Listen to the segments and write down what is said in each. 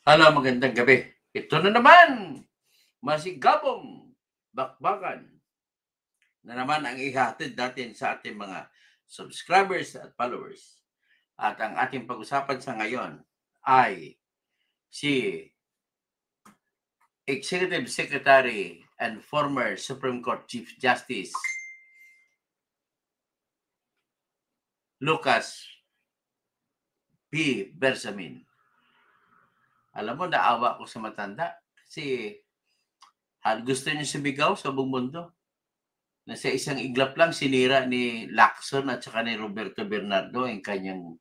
Hello, magandang gabi. Ito na naman, masigabong bakbakan na naman ang ihatid natin sa ating mga subscribers at followers. At ang ating pag-usapan sa ngayon ay si Executive Secretary and former Supreme Court Chief Justice Lucas P. Bersamin. Alam mo, naawa ko sa matanda kasi gusto niya sumigaw sa buong mundo. Na sa isang iglap lang sinira ni Lacson at saka ni Roberto Bernardo ang kanyang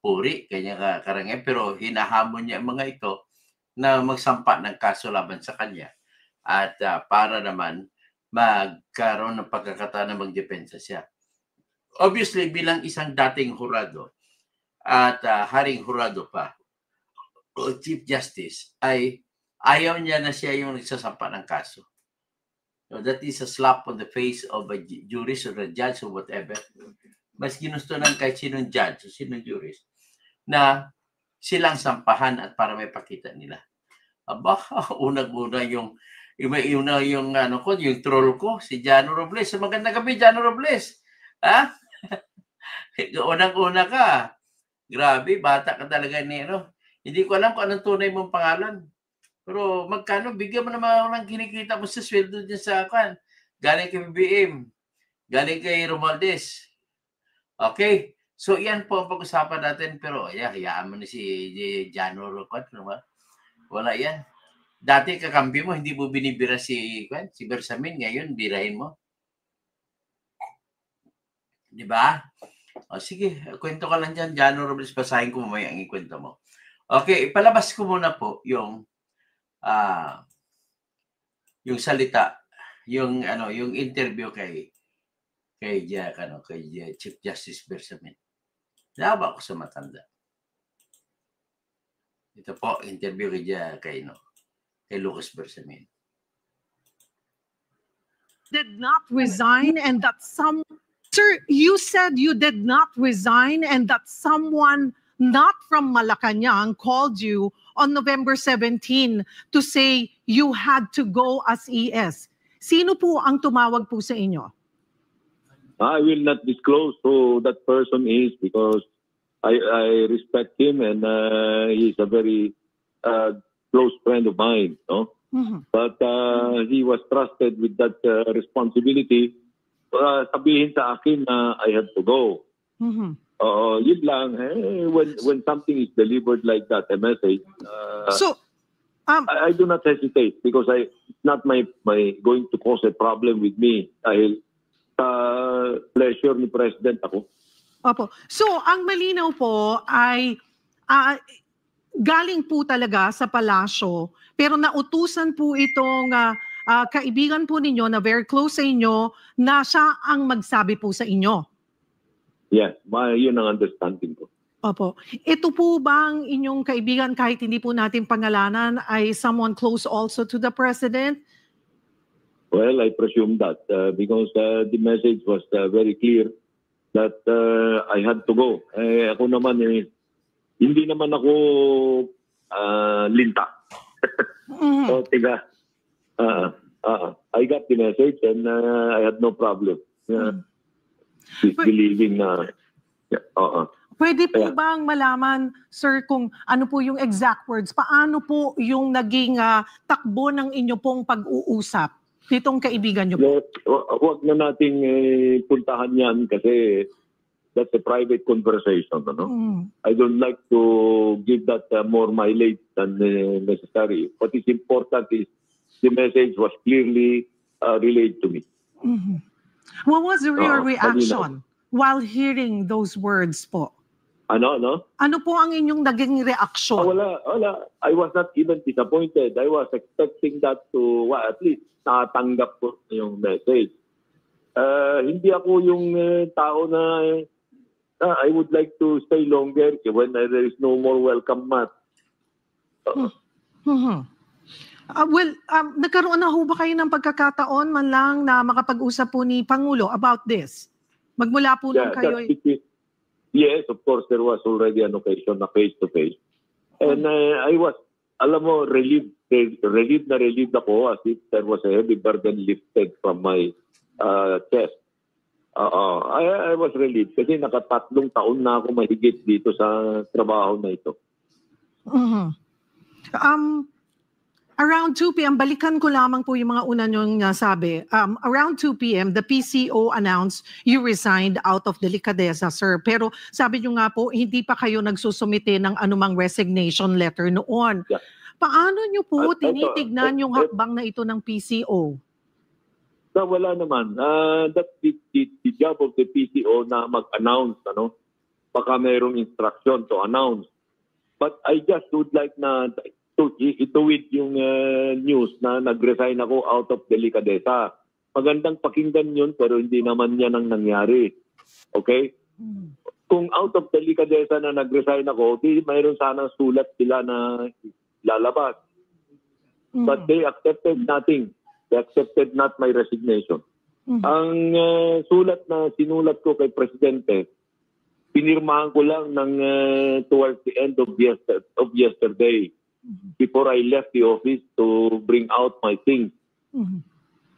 puri, kanyang karangyaan, pero hinahamon niya ang mga ito na magsampa ng kaso laban sa kanya at para naman magkaroon ng pagkakataon na magdepensa siya. Obviously, bilang isang dating hurado at haring hurado pa o Chief Justice, ay ayaw niya na siya yung nagsasampa ng kaso. So that is a slap on the face of a jurist or a judge or whatever. Mas ginusto ng kahit sinong judge o sinong jurist na silang sampahan at para may pakita nila. Aba, unang-una yung troll ko, si Jano Robles. Magandang gabi, Jano Robles. Ha? Unang-una ka. Grabe, bata ka talaga ni Hindi ko alam kung anong tunay mong pangalan. Pero magkano, bigyan mo naman ako ng kinikita mo sa sweldo dyan sa akin. Galing kay BBM. Galing kay Romualdez. Okay? So, yan po ang pag-usapan natin. Pero, hayaan mo na si Jano Roquat. Wala yan. Dati kakampi mo, hindi mo binibira si Bersamin. Ngayon, birahin mo. Di ba? O, sige, kwento ka lang dyan. Jano Robles, basahin ko mamaya ang ikwento mo. Okay, ipalabas ko muna po yung salita, yung interview kay Chief Justice Bersamin. Nawa ko sa matanda. Ito po, interview kay Lucas Bersamin. Did not resign and that Sir, you said you did not resign and that someone not from Malacanang called you on November 17 to say you had to go as ES. Sino po ang tumawag po sa inyo? I will not disclose who that person is because I respect him and he's a very close friend of mine. No? Mm-hmm. But he was trusted with that responsibility. Sabihin sa akin na I have to go. Mm-hmm. Yun lang, when something is delivered like that, a message, I do not hesitate because it's not my going to cause a problem with me dahil pleasure ni President ako. Opo. So, ang malinaw po ay galing po talaga sa palasyo, pero nautusan po itong kaibigan po ninyo na very close sa inyo na siya ang magsabi po sa inyo. Yes, yun ang understanding ko. Opo. Ito po bang inyong kaibigan, kahit hindi po natin pangalanan, ay someone close also to the President? Well, I presume that because the message was very clear that I had to go. Ako naman, hindi naman ako linta. Mm-hmm. So, I got the message and I had no problem. Believing na Pwede po bang malaman, sir, kung ano po yung exact words? Paano po yung naging takbo ng inyo pong pag-uusap nitong kaibigan nyo po? Huwag na nating puntahan yan kasi that's a private conversation. I don't like to give that more mileage than necessary. What is important is the message was clearly relayed to me. Mm-hmm. What was your reaction while hearing those words po? Ano? Ano po ang inyong naging reaksyon? Wala. I was not even disappointed. I was expecting that to, at least, nakatanggap ko yung message. Hindi ako yung tao na I would like to stay longer when there is no more welcome mat. Nagkaroon na ho ba kayo ng pagkakataon man lang na makapag-usap po ni Pangulo about this? Magmula po nung kayo... Yes, of course, there was already an occasion na face-to-face. And I was alam mo, relieved ako as if there was a heavy burden lifted from my chest. I was relieved kasi nakatatlong taon na ako mahigit dito sa trabaho na ito. Around 2 p.m., balikan ko lamang po yung mga una niyong nasabi. Around 2 p.m., the PCO announced you resigned out of delicadeza, sir. Pero sabi niyo nga po, hindi pa kayo nagsusumite ng anumang resignation letter noon. Yeah. Paano niyo po tinitignan yung hakbang na ito ng PCO? Wala naman. That's the job of the PCO na mag-announce. Baka mayroong instruction to announce. But I just would like na ituwid yung news na nag-resign ako out of delicadeza. Magandang pakinggan yun pero hindi naman yan ang nangyari. Okay? Kung out of delicadeza na nag-resign ako, di mayroon sana sulat sila na lalabas. But they accepted nothing. They accepted not my resignation. Ang sulat na sinulat ko kay Presidente, pinirmahan ko lang ng towards the end of yesterday. Before I left the office to bring out my things.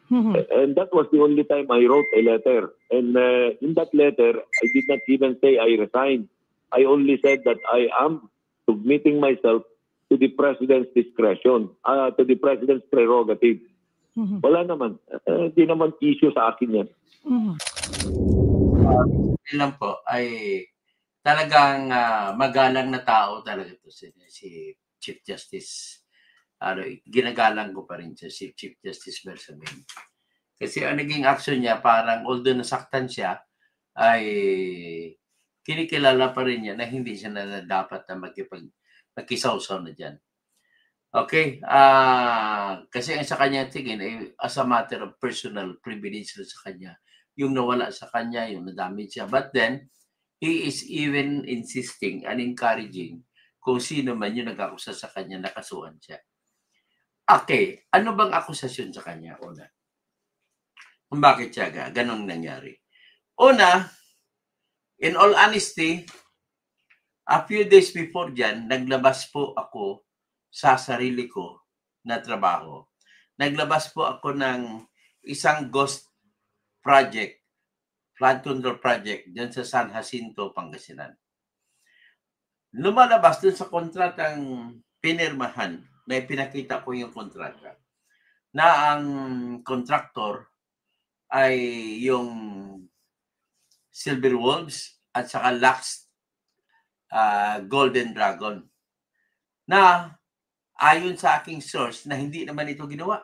And that was the only time I wrote a letter. And in that letter, I did not even say I resigned. I only said that I am submitting myself to the President's discretion, to the President's prerogative. Wala naman. Hindi naman issue sa akin yan. Lang po ay talagang magalang na tao talaga ito si Chief Justice. Ginagalang ko pa rin siya, si Chief Justice Bersamin. Kasi ang naging action niya, parang although nasaktan siya, ay kinikilala pa rin niya na hindi siya na dapat na magkisawsaw na dyan. Okay? Kasi sa kanya tingin, as a matter of personal privilege sa kanya, yung nawala sa kanya, yung nadamage siya. But then, he is even insisting and encouraging kung sino man yung nag-akusa sa kanya, nakasuhan siya. Okay, ano bang akusasyon sa kanya? Una, kung bakit siya ganun nangyari. Una, in all honesty, a few days before dyan, naglabas po ako sa sarili ko na trabaho. Naglabas po ako ng isang ghost project, flood control project, dyan sa San Jacinto, Pangasinan. Lumalabas dun sa kontratang pinirmahan na ipinakita ko yung kontrata na ang contractor ay yung Silver Wolves at saka Lux Golden Dragon na ayon sa aking source na hindi naman ito ginawa.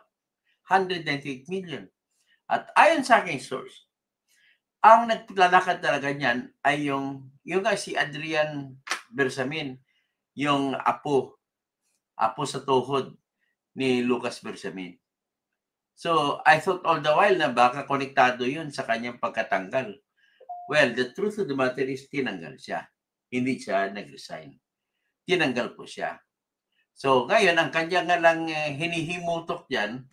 198 million. At ayon sa aking source, ang naglalakad talaga niyan ay yung si Adrian Bersamin, yung apo sa tuhod ni Lucas Bersamin. So, I thought all the while na baka konektado yun sa kanyang pagkatanggal. Well, the truth of the matter is tinanggal siya. Hindi siya nag-resign. Tinanggal po siya. So, ngayon, ang kanya nga lang hinihimutok dyan,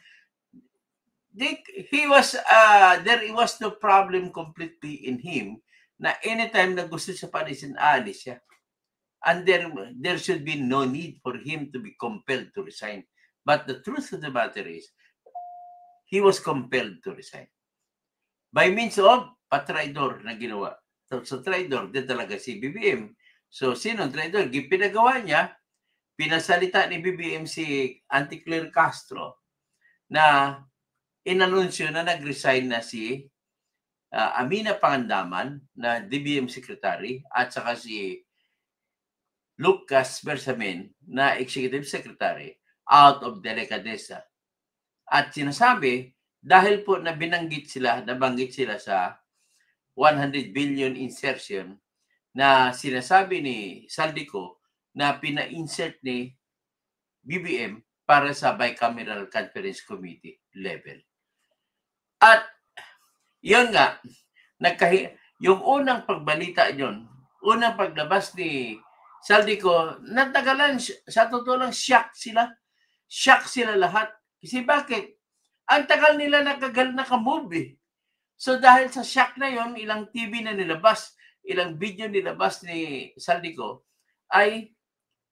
there was no problem completely in him na anytime na gusto siya palisin, aalis siya. And there should be no need for him to be compelled to resign. But the truth of the matter is, he was compelled to resign. By means of patraidor na ginawa. So traidor, din talaga si BBM. So sino traidor? Pinagawa niya, pinasalita ni BBM si Anticlaire Castro na inanunsyo na nag-resign na si Amina Pangandaman na DBM Secretary at saka si Lucas Bersamin na Executive Secretary out of delicadeza. At sinasabi, dahil po nabanggit sila sa 100 billion insertion na sinasabi ni Saldico na pina-insert ni BBM para sa Bicameral Conference Committee level. At yun nga, yung unang pagbalita yun, unang paglabas ni Saldico, natagalan, sa totoo lang, shock sila. Shock sila lahat. Kasi bakit? Ang tagal nila nakamove eh. So dahil sa shock na yon, ilang TV na nilabas, ilang video nilabas ni Saldico, ay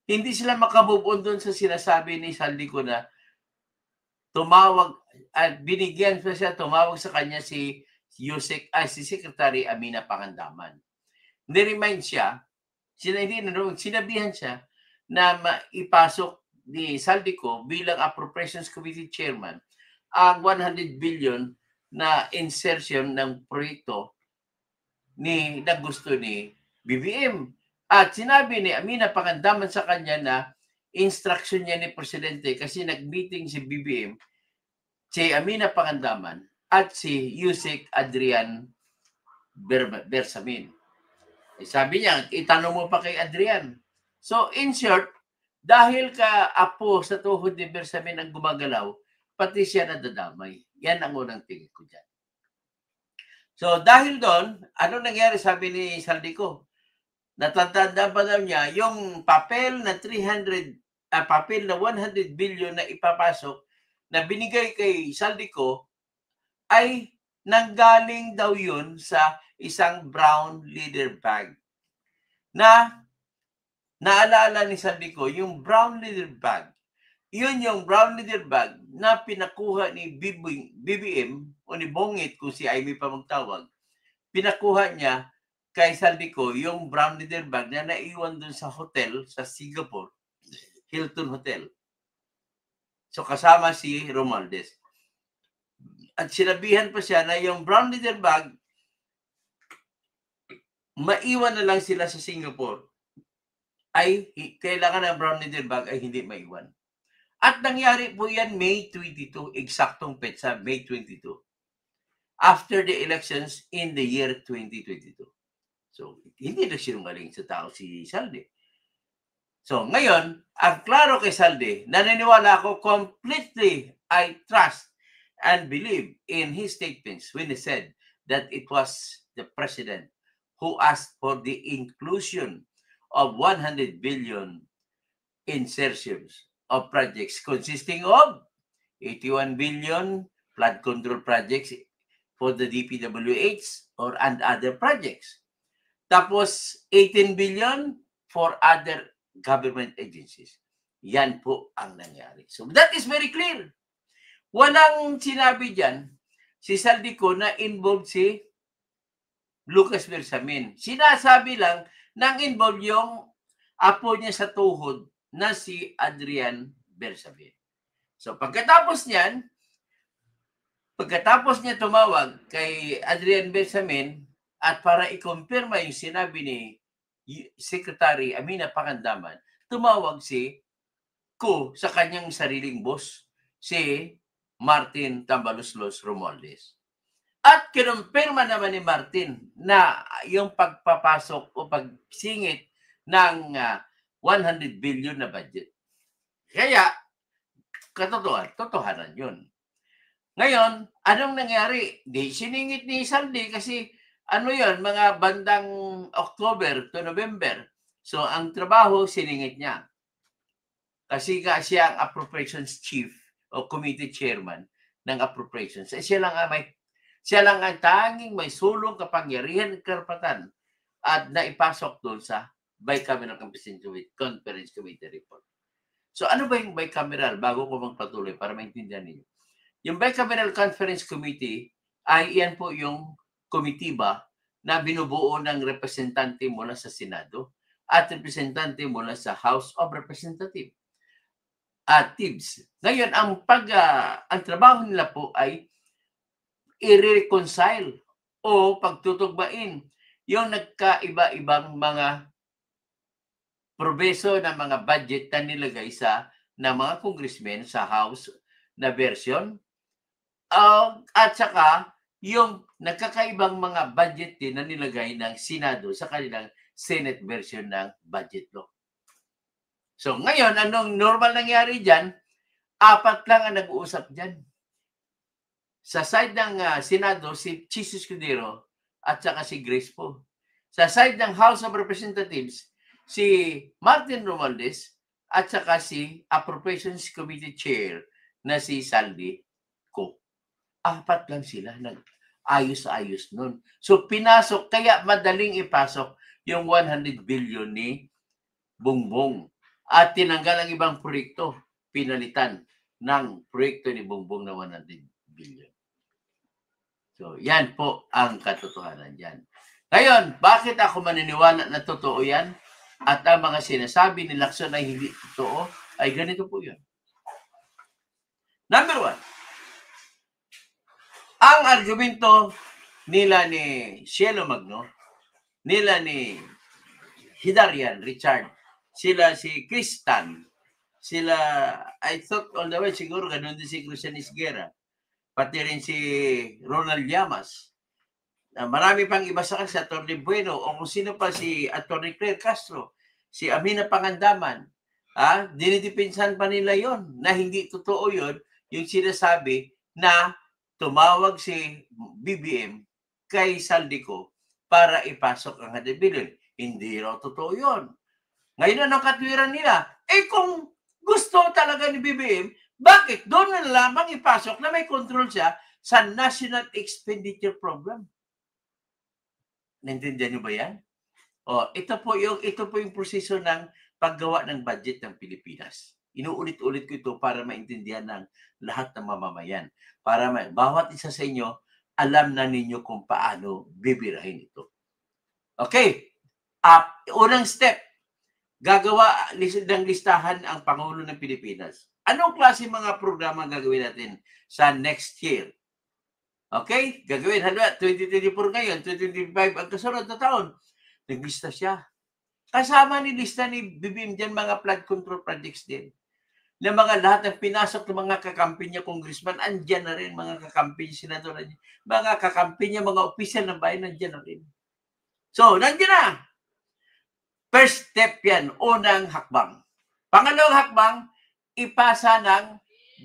Hindi sila makamove doon sa sinasabi ni Saldico na tumawag at binigyan pa siya, tumawag sa kanya si Secretary Amina Pangandaman. Ni-remind siya, sinabihan siya na maipasok ni Saldico bilang Appropriations Committee Chairman ang 100 billion na insertion ng proyekto na gusto ni BBM. At sinabi ni Amina Pangandaman sa kanya na instruction niya ni Presidente kasi nag-meeting si BBM, si Amina Pangandaman at si Yusek Adrian Bersamin. Sabi niya, itanong mo pa kay Adrian. So in short, dahil ka apo sa tuhod ni Bersamin ang gumagalaw, pati siya nadadamay. Yan ang unang tingin ko dyan. So dahil doon, ano nangyari sabi ni Saldico? Natatanda pa daw niya yung papel na 100 billion na ipapasok na binigay kay Saldico ay nanggaling daw yun sa isang brown leather bag. Na naalala ni Saldico, yung brown leather bag, yun yung brown leather bag na pinakuha ni BBM o ni Bongit kung si Amy pa magtawag, pinakuha niya kay Saldico yung brown leather bag na naiwan dun sa hotel sa Singapore, Hilton Hotel. So kasama si Romualdez. At sinabihan pa siya na yung brown leather bag, maiwan na lang sila sa Singapore. Ay kailangan ng brown leather bag ay hindi maiwan. At nangyari po yan May 22, eksaktong petsa, May 22. After the elections in the year 2022. So, hindi na sinungaling sa tao si Saldi. So, ngayon, ang klaro kay Saldi, naniniwala ako completely, I trust and believe in his statements when he said that it was the president who asked for the inclusion of 100 billion insertions of projects consisting of 81 billion flood control projects for the DPWH and other projects. Tapos 18 billion for other government agencies. Yan po ang nangyari. So that is very clear. Walang sinabi dyan si Saldico na involved si Lucas Bersamin. Sinasabi lang nang involved yung apo niya sa tuhod na si Adrian Bersamin. So pagkatapos niya tumawag kay Adrian Bersamin at para i-confirma yung sinabi ni Secretary Amina Pangandaman, tumawag si Ko sa kanyang sariling boss, si Martin Tambaloslos Romualdez. At kinumpirma naman ni Martin na yung pagpapasok o pagsingit ng 100 billion na budget. Kaya, totohanan yun. Ngayon, anong nangyari? Siningit ni Saldi kasi mga bandang October to November. So, ang trabaho, siningit niya. Kasi siya ang appropriations chief o committee chairman ng appropriations. Siya lang ang tanging may sulong kapangyarihan at karapatan at naipasok doon sa Bicameral Conference Committee report. So ano ba yung bicameral? Bago ko magpatuloy para maintindihan niyo. Yung Bicameral Conference Committee ay iyan po yung komitiba na binubuo ng representante mula sa Senado at representante mula sa House of Representatives. TIBS. Ngayon, ang trabaho nila po ay i-reconcile o pagtutugbain yung nagkaiba-ibang mga probeso ng mga budget na nilagay ng mga congressmen sa House na version at saka yung nagkakaibang mga budget din na nilagay ng Senado sa kanilang Senate version ng budget law. So ngayon, anong normal nangyari dyan? 4 lang ang nag-uusap dyan. Sa side ng Senado, si Chis Escudero at saka si Grace Poe. Sa side ng House of Representatives, si Martin Romualdez at saka si Appropriations Committee Chair na si Saldi Co. 4 lang sila. Ayos-ayos nun. So pinasok, kaya madaling ipasok yung 100 billion ni Bongbong. at tinanggal ang ibang proyekto, pinalitan ng proyekto ni Bongbong na 100 billion. So, yan po ang katotohanan dyan. Ngayon, bakit ako maniniwala na totoo yan? At ang mga sinasabi ni Lacson ay hindi totoo, ay ganito po yun. Number 1, ang argumento nila ni Cielo Magno, nila ni Hidarian Richard, sila si Kristan, sila, I thought all the way, siguro ganun din si Christian Isguera, pati rin si Ronald Llamas, marami pang iba sa kanila, si Atty. Bueno, o kung sino pa, si Atty. Claire Castro, si Amina Pangandaman, dinidipinsan pa nila yon na hindi totoo yon, yung sinasabi na tumawag si BBM kay Saldico para ipasok ang 100 billion. Hindi raw totoo yon. Ngayon ang katwiran nila, kung gusto talaga ni BBM, bakit doon na lamang ipasok na may control siya sa National Expenditure Program? Naintindihan niyo ba yan? Ito po yung proseso ng paggawa ng budget ng Pilipinas. Inuulit-ulit ko ito para maintindihan ng lahat ng mamamayan. Para bawat isa sa inyo, alam na ninyo kung paano bibirahin ito. Okay. Unang step, gagawa ng listahan ang Pangulo ng Pilipinas. Anong klase mga programa gagawin natin sa next year? Okay? Gagawin, 2024 ngayon, 2025 ang kasunod na taon. Naglista siya. Kasama nilista ni BBM dyan mga flood control projects din. Na mga lahat ng pinasok ng mga kakampi niya, congressman, andyan na rin, mga kakampi niya, senador, mga kakampi niya, mga opisyal ng bayan, andyan na rin. So, nandiyan na. First step yan, unang hakbang. Pangalawang hakbang, ipasa ng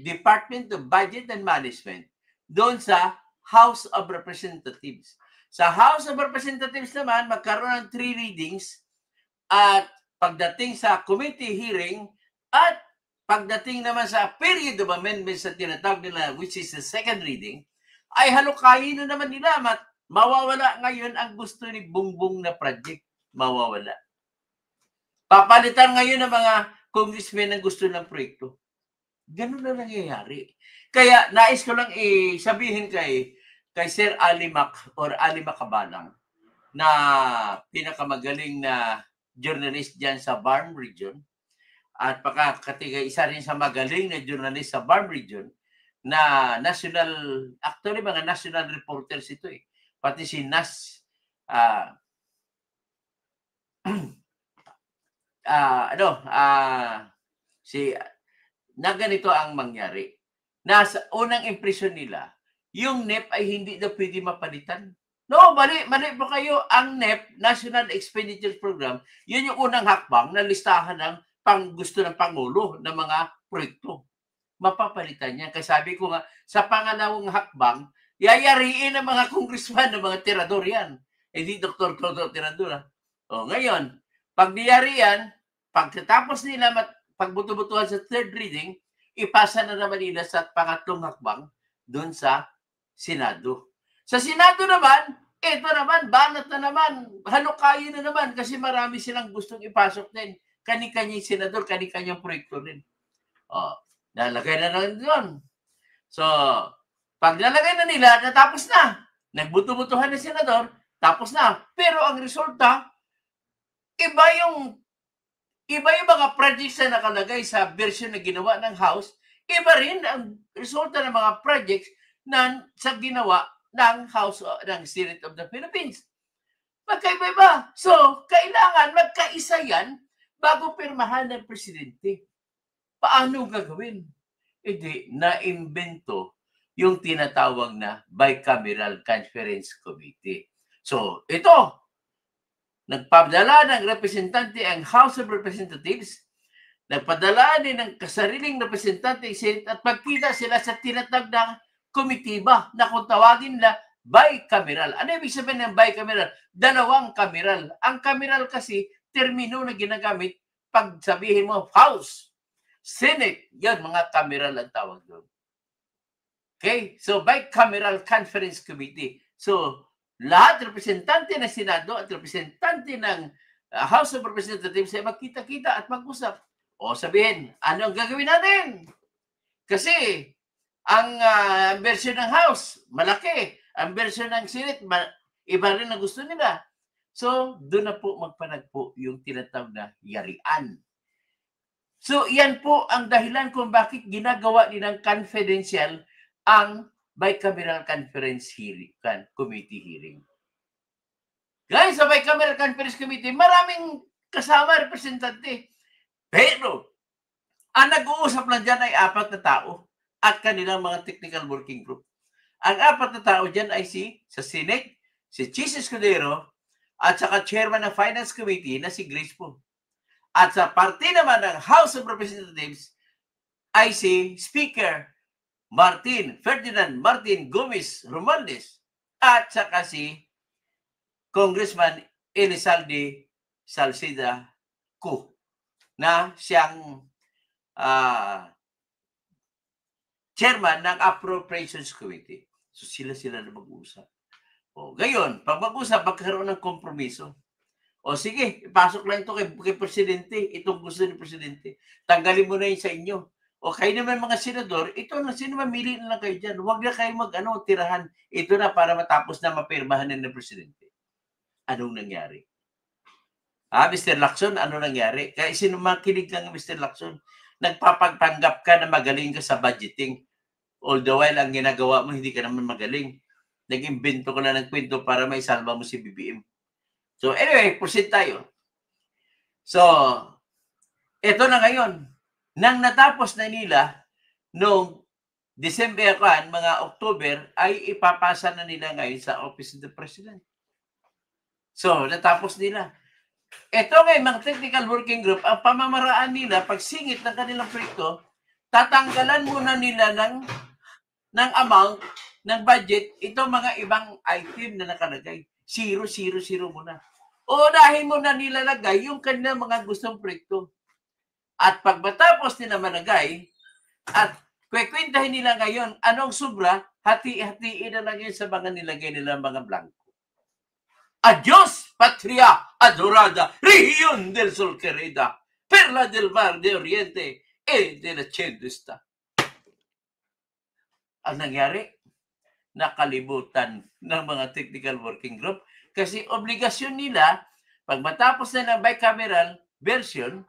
Department of Budget and Management doon sa House of Representatives. Sa House of Representatives naman, magkaroon ng 3 readings at pagdating sa committee hearing at pagdating naman sa period of amendments sa tinatawag nila, which is the second reading, ay halukayin na naman nila. Mawawala ngayon ang gusto ni Bongbong na project. Mawawala. Papalitan ngayon ng mga congressmen ang gusto ng proyekto. Ganun na nangyayari. Kaya nais ko lang sabihin kay Sir Ali Macabalang na pinakamagaling na journalist dyan sa Barm Region at isa rin sa magaling na journalist sa Barm Region na actually mga national reporters ito Pati si Nas na ganito ang mangyari. Nasa unang impresyon nila, yung NEP ay hindi na pwede mapalitan. No, mali po kayo. Ang NEP, National Expenditure Program, yun yung unang hakbang na listahan ng gusto ng Pangulo ng mga proyekto. Mapapalitan niya. Kasi sabi ko nga, sa pangalawang hakbang, yayariin ng mga congressman, ng mga tirador yan. Hindi Dr. Clodo Tirador. Ngayon, pag niyari yan, pagkatapos nila pagbuto-butuhan sa third reading, ipasa na naman nila sa pangatlong hakbang doon sa Senado. Sa Senado naman, ito naman, banat na naman, halukayin na naman kasi marami silang gustong ipasok din. Kani-kanyang senador, kani-kanyang proyekto rin. Nalagay na naman doon. So, pag nalagay na nila, natapos na. Nagbuto-butuhan ng senador, tapos na. Pero ang resulta, iba yung mga projects na nakalagay sa version na ginawa ng House, iba rin ang resulta ng mga projects na sa ginawa ng House ng Senate of the Philippines. Magkaiba-iba. So, kailangan magkaisa yan bago pirmahan ng presidente. Paano gagawin? Hindi, na-imbento yung tinatawag na Bicameral Conference Committee. So, ito, nagpadala ng representante ang House of Representatives, nagpadala din ng kasariling representante Senate at pagkita sila sa tinatawag na komitiba na kung tawagin nila bicameral. Ano ibig sabihin ng bicameral? Dalawang kameral. Ang kameral kasi, termino na ginagamit pag sabihin mo House, Senate, yan mga kameral ang tawag doon. Okay? So, Bicameral Conference Committee. So, lahat representante ng Senado at representante ng House of Representatives ay magkita-kita at mag-usap. O sabihin, ano ang gagawin natin? Kasi ang version ng House, malaki. Ang version ng Senate, iba rin na gusto nila. So, doon na po magpanagpo yung tinatawag na yarian. So, yan po ang dahilan kung bakit ginagawa nilang confidential ang bicameral conference hearing, committee hearing. Guys, sa bicameral conference committee, maraming kasama representante. Pero, ang nag-uusap lang dyan ay 4 na tao at kanilang mga technical working group. Ang 4 na tao dyan ay sa Senate, si Chis Escudero, at saka chairman ng Finance Committee na si Grace po. At sa parte naman ng House of Representatives ay si Speaker Ferdinand Martin Gomez Romualdez at saka si Congressman Elizalde Salcida Co na siyang chairman ng Appropriations Committee. So sila na mag-uusap. O, ngayon, pag mag-usap, magkaroon ng kompromiso. O sige, ipasok lang ito kay Presidente. Itong gusto ni Presidente. Tanggalin mo na yun sa inyo. O kayo naman mga senador, ito na, sino mamili na lang kayo dyan. Huwag na kayo tirahan. Ito na para matapos na mapirmahan ng Presidente. Anong nangyari? Mr. Lacson, ano nangyari? Kaya sino makinig lang Mr. Lacson? Nagpapagpanggap ka na magaling ka sa budgeting. All the while, ang ginagawa mo, hindi ka naman magaling. Nag-imbento ko na ng kwento para may salva mo si BBM. So anyway, proceed tayo. So, ito na ngayon. Nang natapos na nila, noong December, mga October, ay ipapasa na nila ngayon sa Office of the President. So, natapos nila. Ito ngayon, mga technical working group, ang pamamaraan nila, pag singit ng kanilang proyekto, tatanggalan muna nila ng amount ng budget, ito mga ibang item na nakalagay. 0, 0, 0 muna. O dahil mo na nilalagay yung kanilang mga gustong proyekto. At pag matapos nila malagay, at kwekwentahin nila ngayon, anong sobra, hati-hatiin na lang yun sa mga nilagay nila mga blanco. Adios, patria adorada, región del sol querida, perla del mar de oriente, e de la chendesta. Ang nangyari, nakalibutan ng mga technical working group kasi obligasyon nila, pag matapos na ng bicameral version,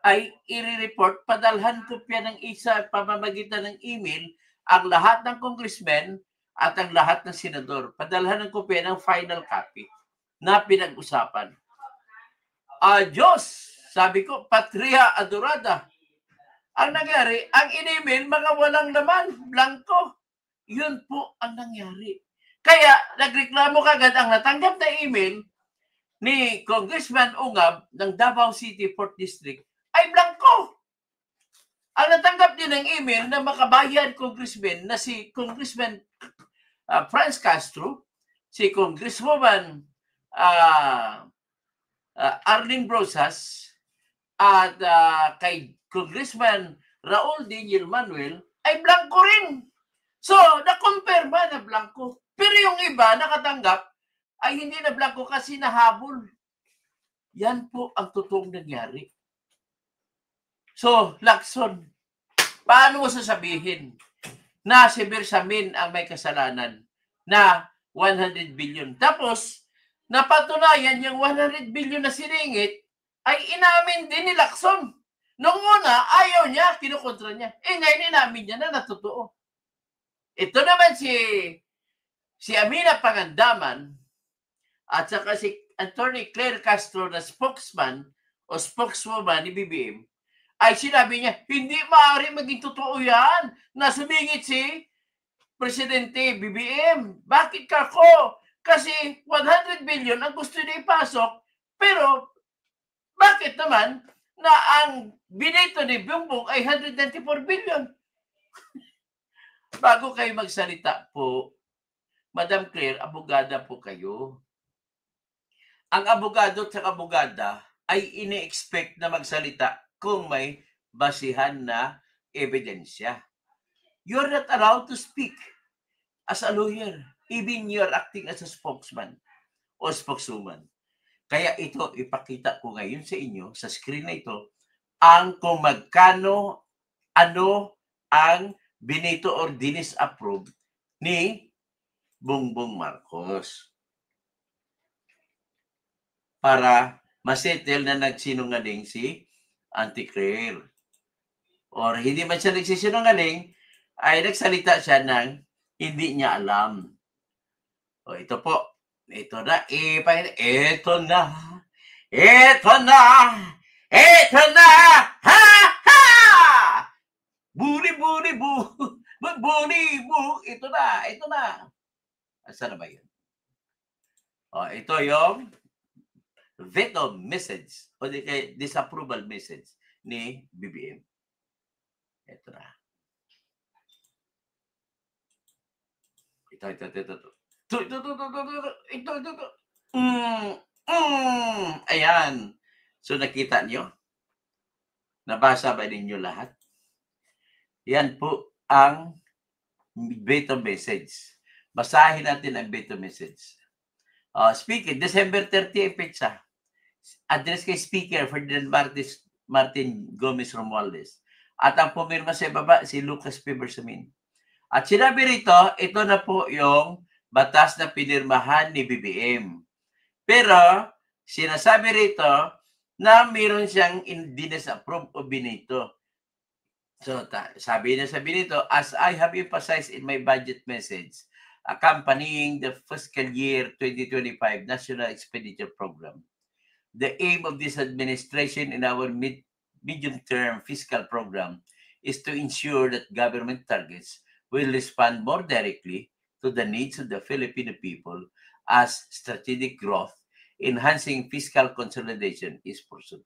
ay i-report, padalhan kopya ng isa pamamagitan ng email ang lahat ng congressmen at ang lahat ng senador. Padalhan ng kopya ng final copy na pinag-usapan. Diyos, sabi ko, patria adorada. Ang nangyari, ang in-email, mga walang laman, blanco. Yun po ang nangyari. Kaya, nagreklamo kagad ang natanggap na email ni Congressman Ungab ng Davao City 4th District ay blanco. Ang natanggap din ng email na makabayan congressman na si Congressman Franz Castro, si Congresswoman Arlene Brosas, at kay Congressman Raul Daniel Manuel ay blanco rin. So, na-confirma na blanco. Pero yung iba nakatanggap ay hindi na blanco kasi nahabol. Yan po ang totoong nangyari. So, Lacson, paano mo sasabihin na si Bersamin ang may kasalanan na 100 billion? Tapos, napatunayan yung 100 billion na siningit ay inamin din ni Lacson. Noong una, ayaw niya, kinukontra niya. Ngayon inamin niya na totoo. Ito naman si Amina Pangandaman at saka si Attorney Claire Castro na spokesman o spokeswoman ni BBM ay sinabi niya, hindi maaari maging totoo yan na sumingit si Presidente BBM. Bakit kako? Kasi 100 billion ang gusto niya ipasok, pero bakit naman na ang binito ni Bongbong ay 194 billion? Bago kayo magsalita po, Madam Claire, abogada po kayo. Ang abogado at abogada ay ini-expect na magsalita kung may basihan na ebidensya. You're not allowed to speak as a lawyer, even you're acting as a spokesman o spokeswoman. Kaya ito, ipakita ko ngayon sa inyo, sa screen na ito, ang kung magkano, ano ang Benito Ordinis approved ni Bongbong Marcos para masettle na nagsinungaling si Auntie Claire. Or hindi man siya nagsisinungaling, ay nagsalita siya ng hindi niya alam. O ito po, ito na, ito na, ito na, ito na, ha, ha! Buli, buli, bu, buli, bu, ito na. Saan na ba yun? O, ito yung veto message o disapproval message ni BBM. Ito na. Ito. Ayan. So nakita niyo? Nabasa ba ninyo lahat? Yan po ang veto message. Basahin natin ang veto message. Speaker, December 30, Pizza. Address kay Speaker Ferdinand Martin Gomez Romualdez. At ang pumirma sa ibaba, si Lucas P. Bersamin. At sinabi rito, ito na po yung batas na pinirmahan ni BBM. Pero, sinasabi rito na mayroon siyang dinisapprove o Benito. So, sabi niya sa Benito, as I have emphasized in my budget message, accompanying the fiscal year 2025 National Expenditure Program, the aim of this administration in our medium-term fiscal program is to ensure that government targets will respond more directly to the needs of the Filipino people as strategic growth, enhancing fiscal consolidation is pursued.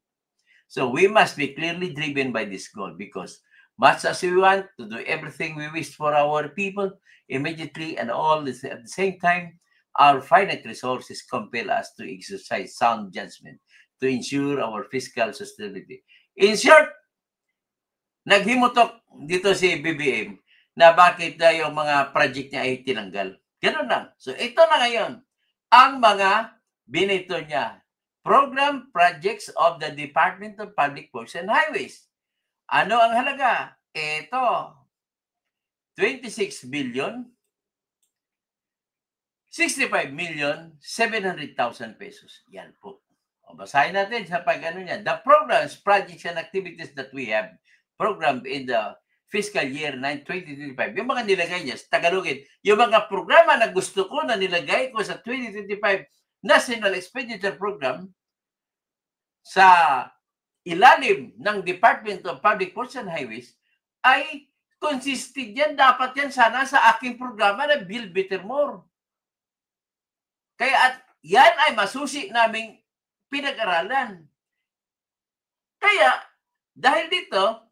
So we must be clearly driven by this goal because much as we want to do everything we wish for our people immediately and all at the same time, our finite resources compel us to exercise sound judgment to ensure our fiscal sustainability. In short, naghimutok dito si BBM na bakit na yung mga project niya ay tinanggal. Ganun lang. So ito na ngayon, ang mga binito niya. Program projects of the Department of Public Works and Highways. Ano ang halaga? Ito, 26 billion, 65,700,000 pesos. Yan po. O, basahin natin sa pag-ano niya. The programs, projects, and activities that we have programmed in the fiscal year 2025. Yung mga nilagay niya, Tagalogin, yung mga programa na gusto ko na nilagay ko sa 2025 National Expenditure Program sa ilalim ng Department of Public Works and Highways ay consistent yan. Dapat yan sana sa aking programa na Build Better More. Kaya at yan ay masusi naming pinag-aralan. Kaya dahil dito,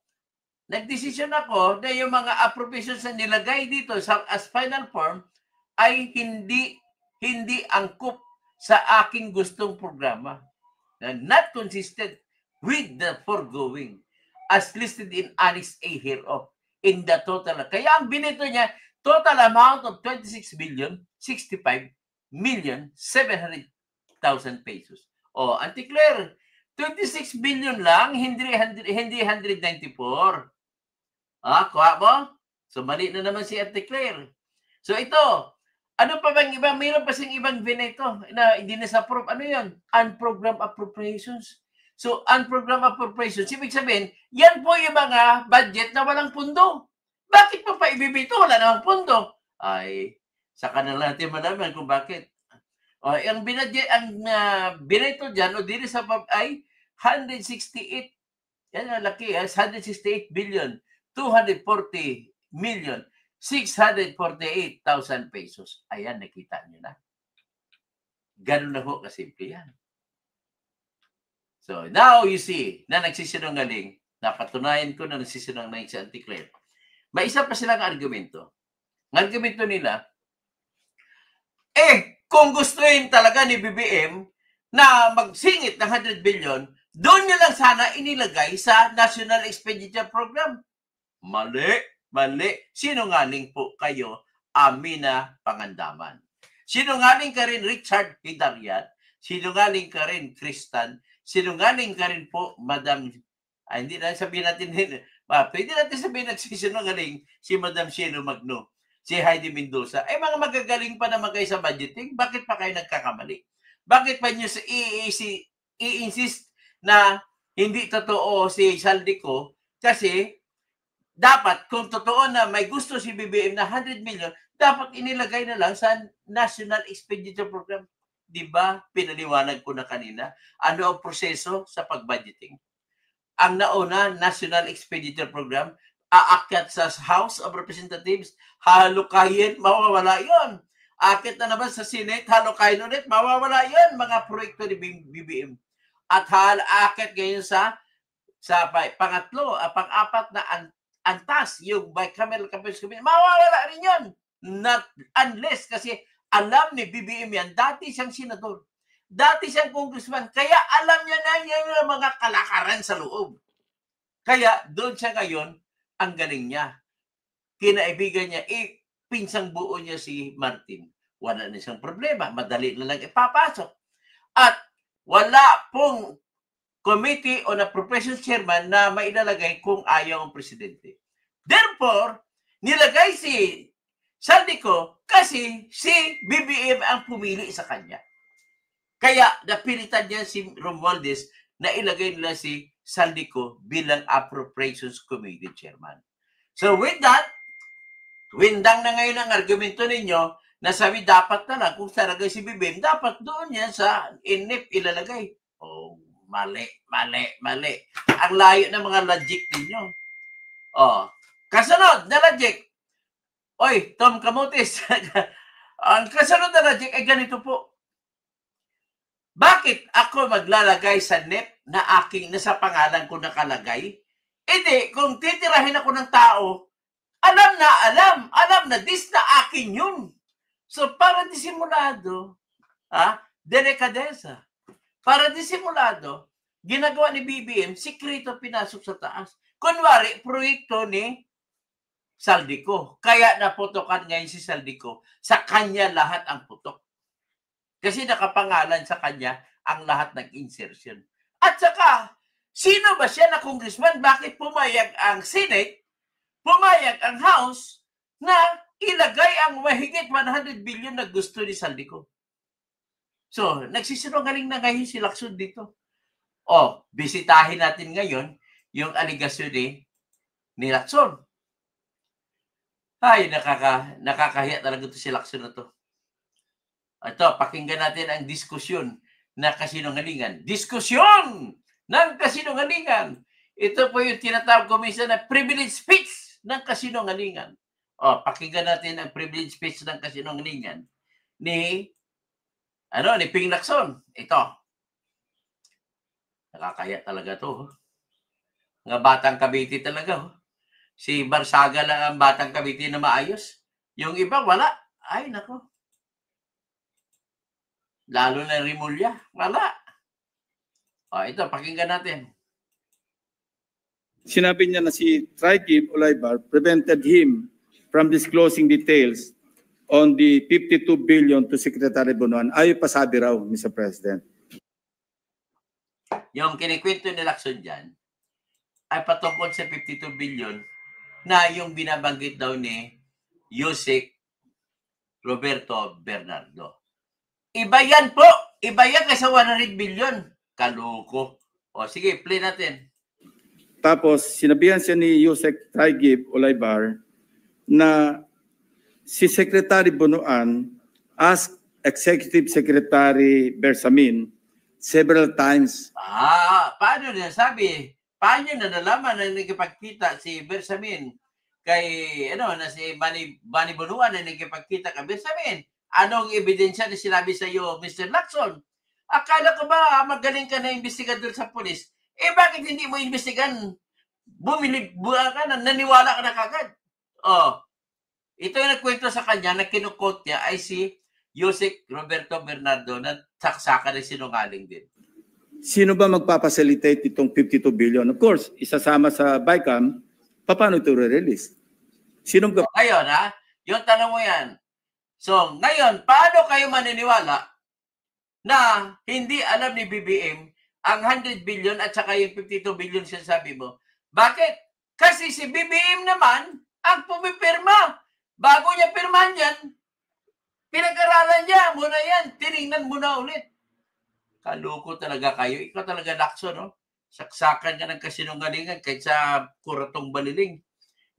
nagdesisyon ako na yung mga appropriations na nilagay dito as final form ay hindi angkop sa aking gustong programa. Not consistent with the foregoing as listed in Annex A hereof in the total. Kaya ang binito niya, total amount of 26,700,000 pesos. O, Auntie Claire, 26 billion lang, hindi 194. Kuha mo? So, mali na naman si Auntie Claire. So, ito, ano pa bang iba? Mayroon pa siyang ibang binito na hindi na-approve. Ano yun? Unprogrammed appropriations. So, unprogrammed appropriations, ibig sabihin, yan po yung mga budget na walang pundo. Bakit mo pa ibibito? Wala namang pundo. Ay, saka na natin malaman kung bakit. O, ang binito dyan, o dito sa ay 168, yan ang laki, 168 billion, 240,648,000 pesos. Ayan, nakita nyo na. Ganun na ho kasimple yan. So, now you see na nagsisinungaling, napatunayan ko na nagsisinungaling si Auntie Claire. May isa pa silang argumento. Ang argumento nila, kung gustuin talaga ni BBM na magsingit ng 100 billion, doon nyo lang sana inilagay sa National Expenditure Program. Mali. Sinungaling po kayo, Amina Pangandaman. Sinungaling ka rin, Richard Hidariat. Sinungaling ka rin, Tristan. Sinungaling ka rin po, Madam Hindi na sabihin natin, pwede natin sabihin nagsisinungaling si Madam Shelo Magno, si Heidi Mendoza. Mga magagaling pa naman kayo sa budgeting, bakit pa kayo nagkakamali? Bakit pa nyo i-insist na hindi totoo si Saldico? Kasi dapat, kung totoo na may gusto si BBM na 100 million, dapat inilagay na lang sa National Expenditure Program. Diba? Pinaliwanag ko na kanina. Ano ang proseso sa pag-budgeting? Ang nauna, National Expenditure Program, aakyat sa House of Representatives, halukayin, mawawala yon. Aakyat na naman sa Senate, halukayin ulit, mawawala yon, mga proyekto ni BBM. At aakyat ngayon sa pangatlo, pang-apat na antas, yung bicameral campaign committee, mawawala rin yun. Not unless, kasi alam ni BBM yan, dati siyang senador. Dati siyang congressman, kaya alam niya na yung mga kalakaran sa loob. Kaya doon siya ngayon, ang galing niya. Kinaibigan niya, pinsang buo niya si Martin. Wala na siyang problema, madali na lang ipapasok. At wala pong committee o na professional chairman na mailalagay kung ayaw ang presidente. Therefore, nilagay si Saldico kasi si BBM ang pumili sa kanya. Kaya napilitan niya si Romualdez na ilagay nila si Saldico bilang Appropriations Committee Chairman. So with that, windang na ngayon ang argumento ninyo na sabi dapat na lang kung saragay si BBM, dapat doon yan sa INEP ilalagay. Oh, mali. Ang layo ng mga logic ninyo. Kasunod na logic. Oy, Tom Camotes. Ang kasunod na logic ay ganito po. Bakit ako maglalagay sa NEP na sa pangalan ko nakalagay? Hindi, kung titirahin ako ng tao, alam na this na akin yun. So, para disimulado, delikadesa. Para disimulado, ginagawa ni BBM, sikrito pinasok sa taas. Kunwari, proyekto ni Saldico. Kaya naputokan ngayon si Saldico. Sa kanya lahat ang putok. Kasi nakapangalan sa kanya ang lahat ng insertion. At saka, sino ba siya na congressman? Bakit pumayag ang Senate, pumayag ang House, na ilagay ang mahigit 100 billion na gusto ni Saldico? So, nagsisinungaling na ngayon si Lacson dito. Bisitahin natin ngayon yung aligasyon ni Lacson. Ay, nakakahiya talaga ito si Lacson na to. Ito, pakinggan natin ang diskusyon na kasinungalingan. Diskusyon ng kasinungalingan. Ito po yung tinatawag ko minsan na privilege speech ng kasinungalingan. Pakinggan natin ang privilege speech ng kasinungalingan ni Ping Lacson. Ito. Nakakaya talaga to. Mga batang Cavite talaga. Si Barsaga lang ang batang Cavite na maayos. Yung iba, wala. Ay, nako. Lalo na Rimulya. Wala. Ito, pakinggan natin. Sinabi niya na si Trigib Olaybar prevented him from disclosing details on the 52 billion to Secretary Bonoan. Ayaw pa sabi raw, Mr. President. Yung kinikwento ni Lacson dyan ay patungkol sa 52 billion na yung binabanggit daw ni Yusek Roberto Bernardo. Iba yan po. Iba yan kaysa 100 billion. Kaloko. Sige, play natin. Tapos, sinabihan siya ni Yusek Trigib Olaybar na si Secretary Bonoan asked Executive Secretary Bersamin several times. Paano niya sabi? Paano na nalaman na nagkipagkita si Bersamin kay na si Bani Bonoan na nagkipagkita kay Bersamin? Anong ebidensya na sinabi sa iyo, Mr. Lacson? Akala ko ba magaling ka na investigador sa polis? Bakit hindi mo investigan? Bumili-buha ka na, naniwala ka na kagad. Ito yung nagkwento sa kanya na kinukot niya ay si Yusek Roberto Bernardo na saksakan na sinungaling din. Sino ba magpapacilitate itong 52 billion? Of course, isasama sa BICAM, paano ito re-release? Sino ba? Ngayon, yung tanong mo yan. So, ngayon, paano kayo maniniwala na hindi alam ni BBM ang 100 billion at saka yung 52 billion sinasabi mo. Bakit? Kasi si BBM naman ang pumipirma. Bago niya pirmahan yan, pinag-aralan niya muna yan. Tinignan muna ulit. Kaloko talaga kayo. Ikaw talaga, Lacson, no? Saksakan ka ng kasinungalingan kahit sa kuratong baliling.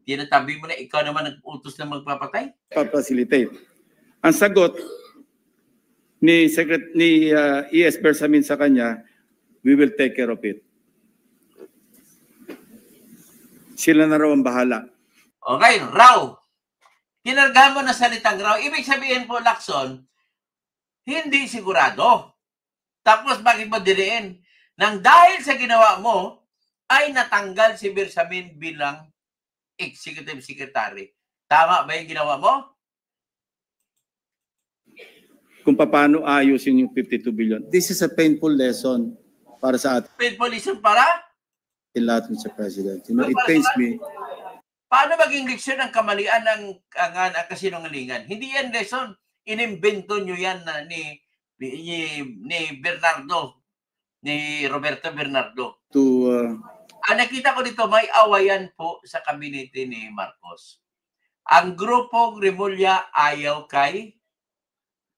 Tinatabi mo na ikaw naman nag-utos na magpapatay? Pa-facilitate. Ang sagot ni ES Bersamin sa kanya, we will take care of it. Sila na raw ang bahala. Okay, raw. Kinargahan mo na salitang raw. Ibig sabihin po, Lacson, hindi sigurado. Tapos bakit mo diriin? Nang dahil sa ginawa mo, ay natanggal si Bersamin bilang executive secretary. Tama ba yung ginawa mo? Kung paano ayusin yung 52 billion. This is a painful lesson para sa atin. Painful lesson para? Lahat, Mr. President. You know, it pains me. Paano maging leksyon ang kamalian ng kasinungalingan? Hindi yan lesson. Inimbento nyo yan na ni Bernardo, ni Roberto Bernardo. Nakita ko dito, may awayan po sa kabinete ni Marcos. Ang grupong Remulla ayaw kay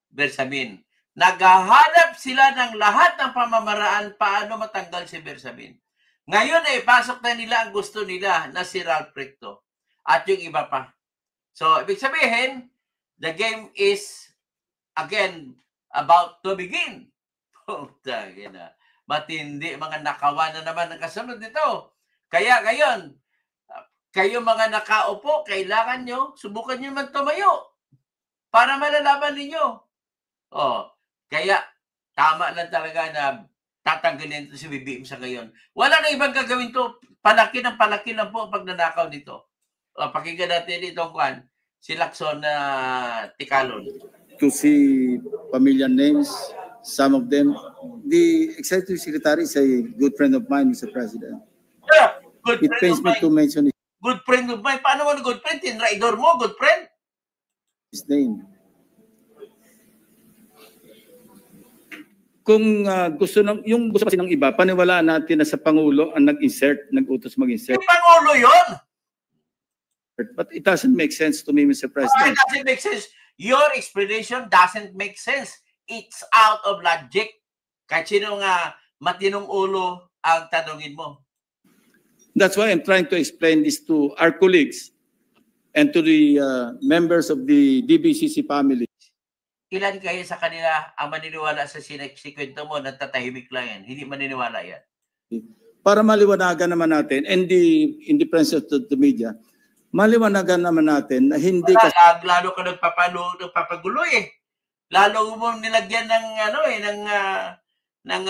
Bersamin. Naghahanap sila ng lahat ng pamamaraan paano matanggal si Bersamin. Ngayon ay pasok na nila ang gusto nila na si Ralph Recto at yung iba pa. So, ibig sabihin, the game is again about to begin. Matindi, mga nakawa na naman ang kasunod nito. Kaya ngayon, kayo mga nakaupo, kailangan nyo, subukan nyo man tumayo para malalaman ninyo. Kaya tama lang talaga na tatanggalin ito si BBM sa ngayon. Wala na ibang gagawin to. Palaki lang po ang pagnanakaw nito. Pakinggan natin itong si Lacson na Ticalon. To see familiar names, some of them. The Executive Secretary is a good friend of mine, Mr. President. Yeah, good It friend pains of me mine. to mention Good friend of mine. Paano mo na good friend? Tinraidor mo, good friend? his name. Kung gusto kasi ng iba, paniwalaan natin na sa Pangulo ang nag-utos mag-insert. Yung Pangulo yun. But it doesn't make sense to me, Mr. It President. doesn't make sense. Your explanation doesn't make sense. It's out of logic. Kahit sino nga matinong ulo ang tanungin mo. That's why I'm trying to explain this to our colleagues and to the members of the DBCC family. Ilan kayo sa kanila ang maniniwala sa sikwento mo na tatahimik lang yan? Hindi maniniwala yan. Para maliwanagan naman natin, and in the presence of the media, maliwanagan naman natin na hindi kasi... Lalo ka nagpapagulo eh. Lalo mo nilagyan ng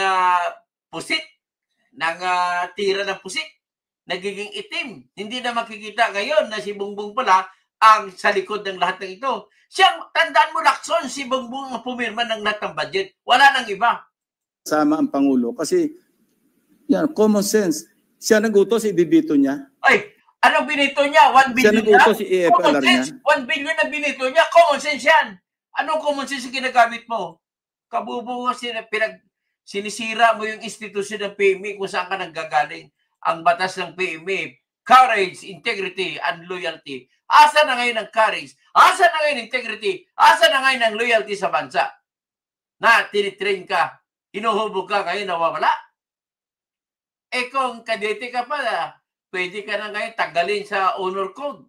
pusit, ng tira ng pusit. Nagiging itim. Hindi na makikita ngayon na si Bongbong pala ang sa likod ng lahat ng ito. Siyang, tandaan mo, Lacson, si Bongbong ang pumirma ng lahat ng budget. Wala nang iba. Sama ang Pangulo kasi yan, common sense. Siya nagutos, ibibito niya. Ay, anong binito niya? 1 billion Siya nagutos, na? i-FLR niya. 1 billion na binito niya. Common sense yan. Anong common sense yung ginagamit mo? Kabubuo sinisira mo yung institusyon ng PMA kung saan ka nanggagaling. Ang batas ng PMA, courage, integrity, and loyalty. Asa na ngayon ang courage? Asa na ngayon integrity? Asa na ngayon ang loyalty sa bansa? Na tinitrain ka, hinuhubog ka, ngayon nawawala? Kung kadete ka pa, pwede ka na ngayon tanggalin sa honor code.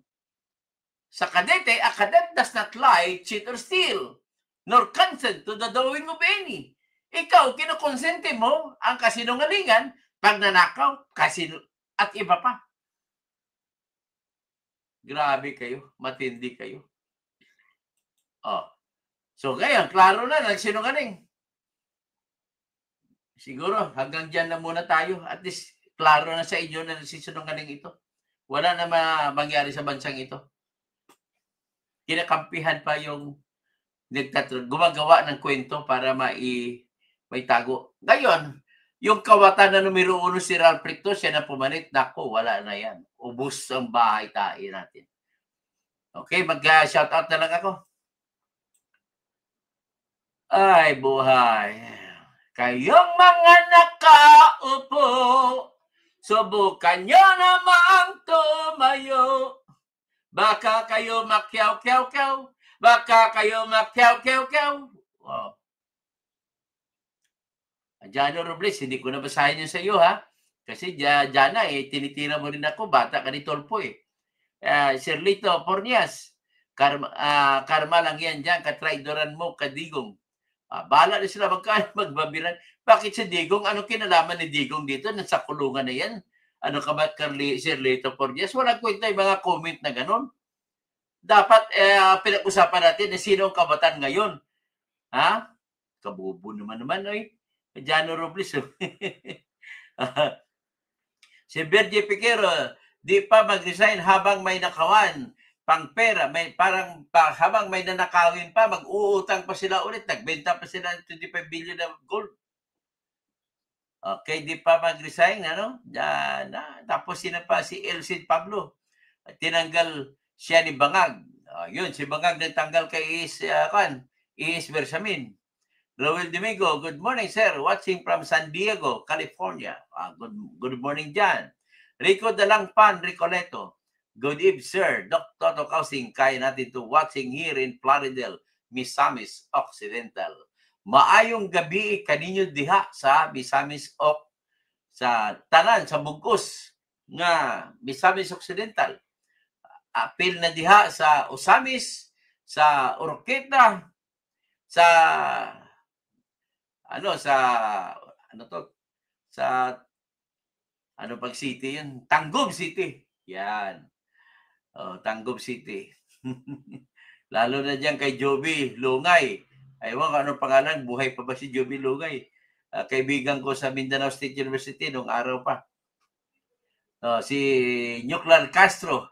Sa kadete, a cadet does not lie, cheat, or steal, nor consent to the doing of any. Ikaw, kinukonsente mo ang kasinungalingan, pagnanakaw, at iba pa. Grabe kayo, matindi kayo. So ngayon, klaro na, nagsinungaling. Siguro, hanggang dyan na muna tayo. At least, klaro na sa inyo na nagsisinungaling ito. Wala na mangyari sa bansang ito. Kinakampihan pa yung gumagawa ng kwento para may tago. Ngayon, yung kawatan na numero 1 si Ralph Recto, siya na pumanit. Nako, wala na yan. Ubus ang bahay tayo natin. Okay, mag-shoutout na lang ako. Ay, buhay. Kayong mga nakaupo, subukan nyo namang tumayo. Baka kayo makyaw-kyaw-kyaw. Baka kayo makyaw-kyaw-kyaw. Wow. Jano Robles, hindi ko nabasahin yun sa iyo, ha? Kasi Jana, tinitira mo rin ako. Bata ka ni Tolpo, eh. Sirlito Pornias, karma lang yan dyan. Katraidoran mo, kadigong. Bahala na sila magbabiran. Bakit si Digong? Anong kinalaman ni Digong dito? Nasa kulungan na yan. Ano ka ba, Sirlito Pornias? Walang kwenta yung mga comment na gano'n. Dapat pinag-usapan natin na sino ang kabataan ngayon. Ha? Kabubo naman, oy. Jano Robles. Si Bergie Piquero, di pa mag-resign habang may nakawan. Pang pera, habang may nanakawin pa, mag-uutang pa sila ulit. Nagbenta pa sila ng 25 billion of gold. Okay, di pa mag-resign, ano? Tapos sino pa? Si Elcid Pablo. Tinanggal siya ni Bangag. Yun, si Bangag nagtanggal kay Is Bersamin. Roel Domingo, good morning, sir. Watching from San Diego, California. Good morning, Jan. Rico Dalangpan, Ricoleto. Good eve, sir. Dr. Toto Kausing, kaya natin to watching here in Plaridel, Misamis Occidental. Maayong gabi kaninyo diha sa Misamis sa tanan, sa bungkus nga Misamis Occidental. Apil na diha sa Osamis, sa Oroqueta, sa pag city yun? Tanggob City. Yan. Tanggob City. Lalo na dyan kay Joby Lungay. Aywan ko anong pangalan, buhay pa ba si Joby Lungay? Kaibigan ko sa Mindanao State University nung araw pa. Si Nuclear Castro.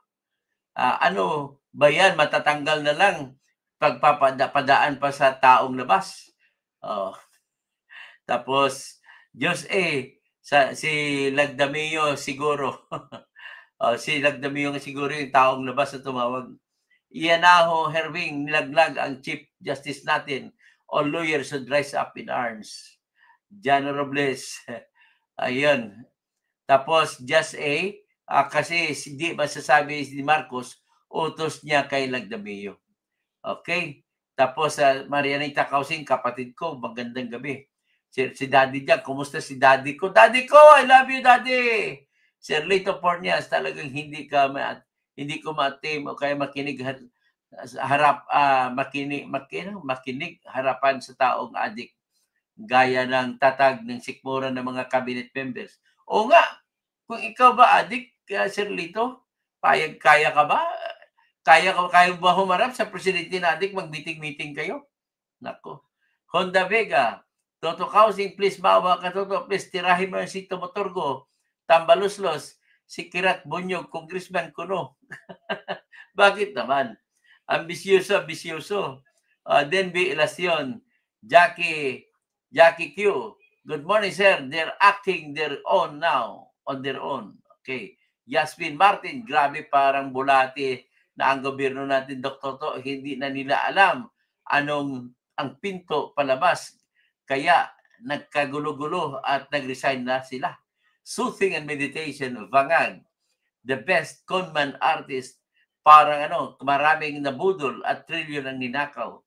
Ano ba yan? Matatanggal na lang pagpapadaan pa sa taong labas. Tapos, si Lagdamio siguro. Si Lagdamio siguro yung taong labas na tumawag. Ianaho Herving, nilaglag ang Chief Justice natin. All lawyers should rise up in arms. Jano Robles. Ayun. Tapos, kasi hindi masasabi ni Marcos, utos niya kay Lagdamio. Okay? Tapos, Marianita Kausing, kapatid ko, magandang gabi. Si Daddy dyan, kumusta si Daddy ko? Daddy ko, I love you, Daddy! Sirlito Pornias, talagang hindi ko ma-tame o kaya makinig harapan sa taong adik gaya ng tatag ng sikmura ng mga cabinet members. O nga, kung ikaw ba adik, Sirlito, kaya ka ba? Kaya ba humarap sa presidente na adik, mag-meeting-meeting kayo? Nako. Honda Vega, Toto Kausing, please, bawa ka, Toto. Please, tirahin mo yung si Tomotorgo. Tambaluslos, si Kirat Bunyog, Congressman Kuno. Bakit naman? Ambisyoso. Denby Elacion, Jackie Q. Good morning, sir. They're acting their own now, on their own. Okay. Yasmin Martin, grabe parang bulati na ang gobyerno natin, Dr. To, hindi na nila alam anong ang pinto palabas. Kaya nagkagulo-gulo at nag-resign na sila. Soothing and meditation, Bangag, the best conman artist, parang maraming nabudol at trilyon ang ninakaw.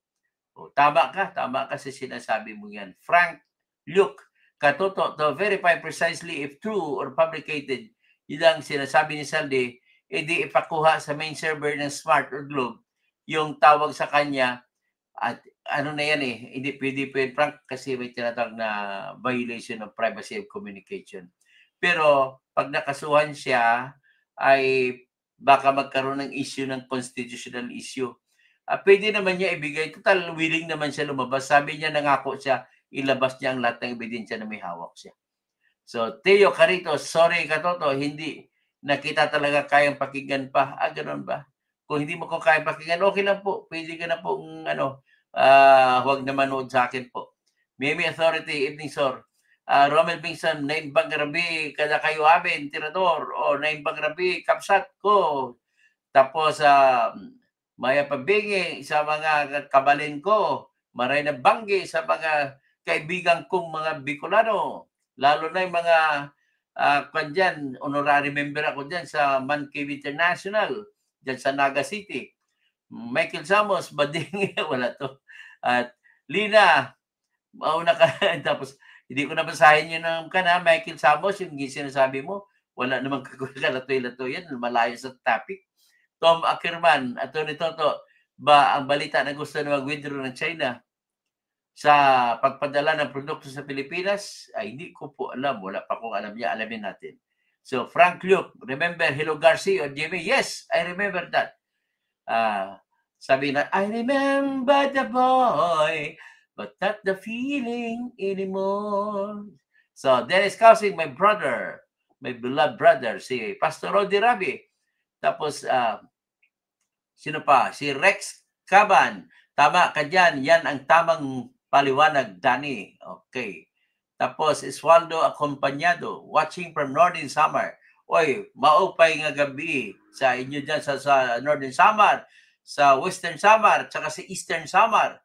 Tama ka sa sinasabi mo yan. Frank Luke, Katoto, to verify precisely if true or fabricated, yun ang sinasabi ni Saldi, edi ipakuha sa main server ng Smart or Globe yung tawag sa kanya. At ano na yan hindi pwede Frank kasi may tinatawag na violation of privacy of communication. Pero pag nakasuhan siya ay baka magkaroon ng issue ng constitutional issue. Pwede naman niya ibigay. Total willing naman siya lumabas. Sabi niya nangako siya ilabas niya ang lahat ng ebidensya na may hawak siya. So Teo Carito, sorry Katoto, hindi na kita talaga kayang pakinggan pa. Ganun ba? Kung hindi mo ko kayang pakinggan, okay lang po. Pwede ka na po huwag na manood sa akin po. Mimi Authority, evening sir. Romel Bingson, naimbang grabe, kada kayo amin, tirador. O naimbang grabe, kapsat ko. Tapos, Maya Pabingi, sa mga kabalin ko. Maray na banggi sa mga kaibigan kong mga Bicolano, lalo na yung mga dyan, honorary member ako dyan sa Man Cave International, dyan sa Naga City. Michael Samos, Bading, wala to. At Lina, mauna ka. Tapos, hindi ko nabasahin yun ng Michael Samos, yung sinasabi mo, wala namang kalatoy-lato yan, malayo sa topic. Tom Ackerman, Atty. Toto, ba ang balita na gusto na mag-withdraw ng China sa pagpadala ng produkto sa Pilipinas? Ay, hindi ko po alam. Wala pa kong alam niya. Alamin natin. So, Frank Luke, remember Hello Garcia or Jimmy? Yes, I remember that. Sabi na, I remember the boy, but not the feeling anymore. So, Dennis Causing, my brother, my beloved brother, si Pastor Rodi Rabi. Tapos, sino pa? Si Rex Caban. Tama ka dyan. Yan ang tamang paliwanag, Danny. Okay. Tapos, Eswaldo Acompañado, watching from Northern Samar. Oy, maupay nga gabi sa inyo dyan sa Northern Samar, sa Western Samar, tsaka sa Eastern Samar,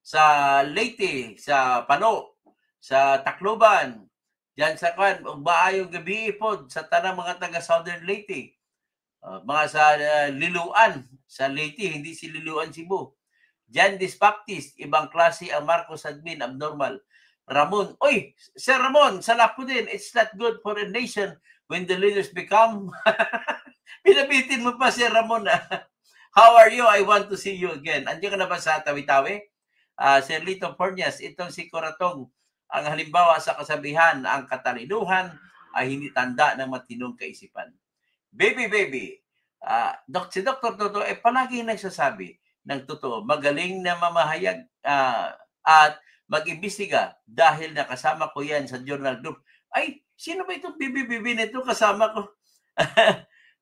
sa Leyte, sa Pano, sa Tacloban, dyan sa maayong gabi po sa tanang mga taga Southern Leyte. Mga sa Liluan, sa Leyte, hindi si Liluan, Cebu. Jandis Baptist, ibang klase ang Marcos admin, abnormal. Ramon, oy, Sir Ramon, salap po din, it's not good for a nation when the leaders become... Pinabitin mo pa, Sir Ramon. How are you? I want to see you again. Andiyan ka na ba sa Tawi-Tawi? Sir Lito Pornias, itong si Coratong, ang halimbawa sa kasabihan, ang katalinuhan ay hindi tanda ng matinong kaisipan. Baby, si Dr. Toto ay palagi nagsasabi ng totoo, magaling na mamahayag at mag-imbestiga dahil nakasama ko yan sa journal group. Ay, sino ba itong bibi nito kasama ko?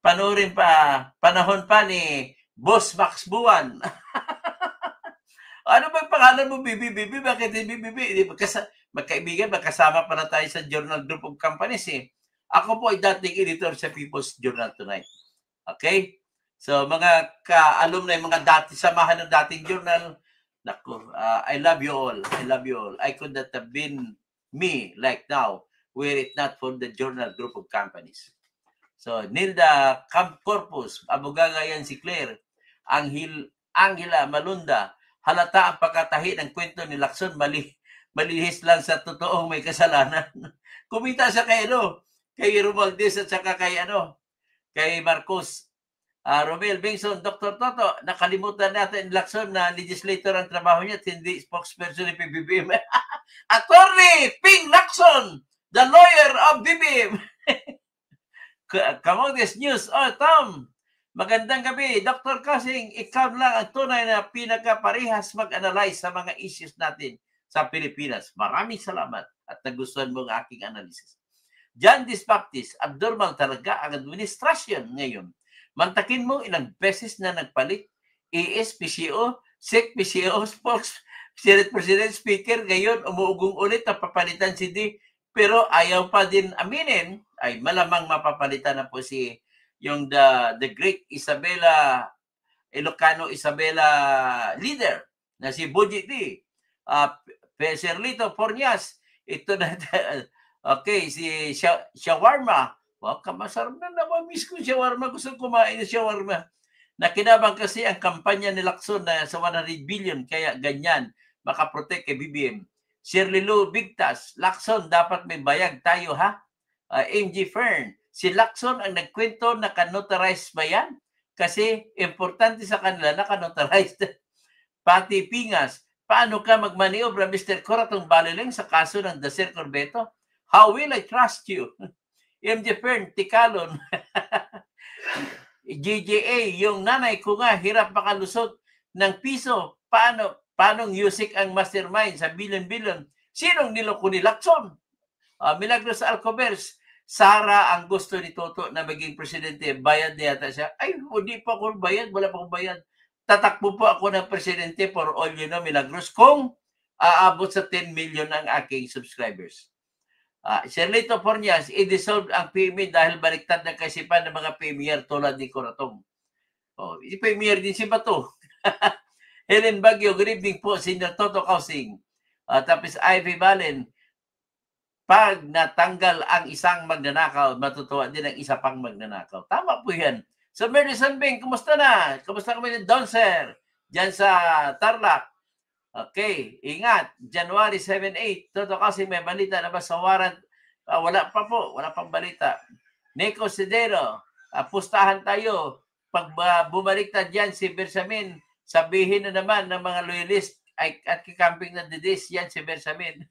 Panahon pa ni Boss Max Buwan. Ano ba pangalan mo, Bibi? Bakit Bibi? Magkaibigan, magkasama pa na tayo sa Journal Group of Companies eh. Ako po ay dating editor sa People's Journal Tonight. Okay? So, mga ka-alumni, mga samahan ng dating journal, naku, I love you all. I love you all. I could not have been me like now were it not for the Journal Group of Companies. So, Nilda Camp Corpus, Abugaga yan si Claire, Angela Malunda, halata ang pagkatahi ng kwento ni Lacson, malihis lang sa totoong may kasalanan. Kumita siya kay Romualdez at saka kay Marcos. Romel Bengson, Dr. Toto, nakalimutan natin Lacson na legislator ang trabaho niya at hindi spokesperson ni PBBM. Attorney Ping Lacson, the lawyer of BBM. Kamotes News. Oh, Tom, magandang gabi. Dr. Kasing, ikaw lang ang tunay na pinakaparehas mag-analyze sa mga issues natin sa Pilipinas. Maraming salamat at nagustuhan mo ang aking analysis. Jandis Baptist, abnormal talaga ang administrasyon ngayon. Mantakin mo ilang beses na nagpalit, AS, PCO, SEC, PCO, Spokes, Senate President, Speaker, ngayon umuugong ulit na papalitan si D. Pero ayaw pa din aminin, ay malamang mapapalitan na po yung the great Ilocano Isabela leader na si Budget D. Sir Lito Pornias, ito na, okay, si Shawarma. Wow, kamasarap na namamiss ko shawarma. Gusto kumain ng shawarma. Nakinabang kasi ang kampanya ni Lacson na sa 100 billion, kaya ganyan, makaprotect kay BBM. Shirley Lou Bigtas, Lacson, dapat may bayag tayo ha? MG Fern, si Lacson ang nagkwento na kanotarize ba yan? Kasi importante sa kanila na kanotarize. Pati Pingas, paano ka magmaniobra, Mr. Coratong Baliling, sa kaso ng Dacer Corbeto? How will I trust you? MG Fern, Tikalon. GJA, yung nanay ko nga, hirap makalusot ng piso. Paanong music ang mastermind sa billion-billion? Sinong niloko ni Lacson? Milagros Alcobers, Sara ang gusto ni Toto na maging presidente. Bayad na yata siya. Ay, hindi pa ako bayad. Wala pa akong bayad. Tatakbo po ako ng presidente for all you know, Milagros, kung aabot sa 10 million ang aking subscribers. Sir Lito Pornias, i-dissolve ang PMA dahil baliktad ng kaisipan ng mga premier tulad ni Coratong. Premier din si Bato. Helen Baguio, good evening po, Senior Toto Kausing. Tapos Ivy Valen, pag natanggal ang isang magnanakaw, matutuwa din ang isa pang magnanakaw. Tama po yan. So, Mary Sanbing, kumusta na? Kumusta kami ni Don Sir? Diyan sa Tarlac. Okay, ingat. January 7-8. Toto kasi may balita na ba sa warrant? Wala pa po. Wala pang balita. Nico Sidero, pustahan tayo. Pag bumalik na dyan si Bersamin, sabihin na naman ng mga loyalist at kikamping na didis yan si Bersamin.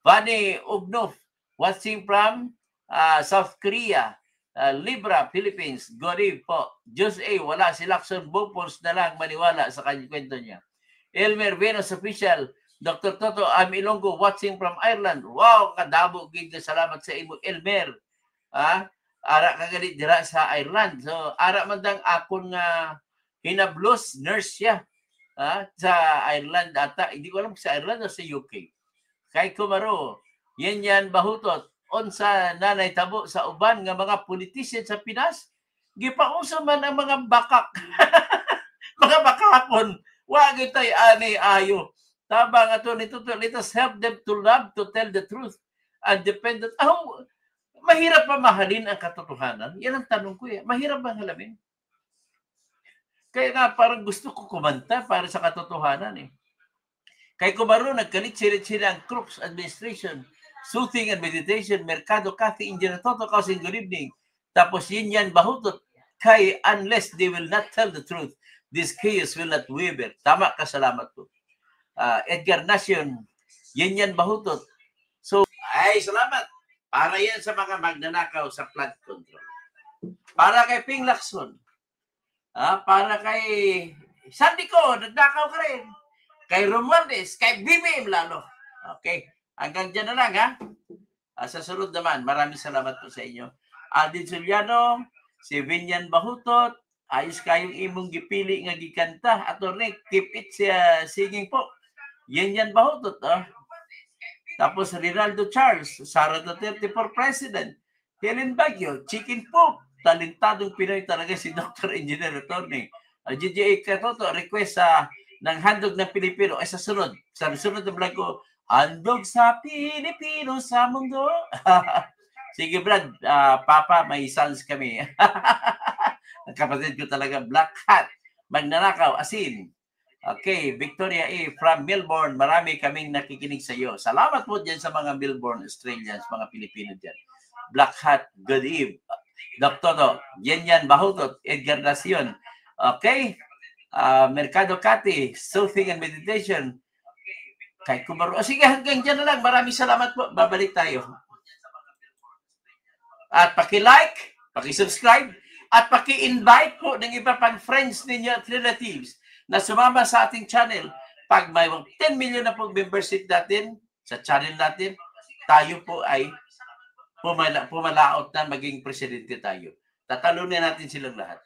Vani Ugnov, watching from South Korea, Libra, Philippines. Good eve po. Diyos wala si Lacson Bopons na lang maniwala sa kanyang kwento niya. Elmer Venus Official, Dr. Toto Amilongo, watching from Ireland. Wow, kadabo gid salamat sa imo Elmer. Ara kagalit dira sa Ireland. So ara man dang akon nga hinablos nurse siya sa Ireland ata. Hindi ko alam sa Ireland o sa UK. Kay Kumaro, yan bahutot on sa nanay tabo sa uban nga mga politician sa Pinas. Gipauso man ang mga bakak. Mga bakakon. Wa gitay ani ayo. Tabang ato nito, let us help them to love, to tell the truth, and dependent. Mahirap pa mahalin ang katotohanan? Yan ang tanong ko. Mahirap ba halamin? Kaya nga parang gusto ko kumanta para sa katotohanan . Kay Kumaro, nagkalit-silit-sila ang Crooks Administration, Soothing and Meditation, Mercado Cathy, Engineer Toto, Cousin, good evening. Tapos yan bahutot. Kay unless they will not tell the truth, this chaos will not waver. Tama ka, salamat po. Edgar Nacion, yan bahutot. So, salamat. Para yan sa mga magnanakaw sa flood control. Para kay Ping Lacson. Para kay Sandico, nagnakaw ka rin. Kay Romualdez, kay BBM lalo. Okay. Hanggang dyan na lang, sa sunod naman, maraming salamat po sa inyo. Aldin Suliano, si Vinyan Bahutot, ayos kayong imong gipili nga gikanta. Attorney, keep it singing po. Yan Bahutot. Tapos Rinaldo Charles, Sara Duterte for President. Helen Baguio, Chicken Poop. Talentadong Pinoy talaga si Dr. Engineer Attorney. GGA Katoto, request ng handog ng Pilipino. Sa sunod na vlog ko, handog sa Pilipino sa mundo. Sige Brad, Papa, may sons kami. Ang kapatid ko talaga, Black Hat, magnanakaw, asin. Okay, Victoria from Melbourne, marami kaming nakikinig sa iyo. Salamat po dyan sa mga Melbourne Australians, mga Pilipino dyan. Black Hat, good eve. Dr. Toto, yan Bahutot, Edgar Nacion. Okay, Mercado Cathy, Soothing and Meditation. Kay Kumaro. Sige, hanggang dyan na lang. Maraming salamat po. Babalik tayo. At paki-like, paki-subscribe, at paki-invite po ng iba pang friends ninyo at relatives na sumama sa ating channel. Pag may 10 million na po membership natin sa channel natin, tayo po ay pumalaot na maging presidente tayo. Tatalunin natin silang lahat.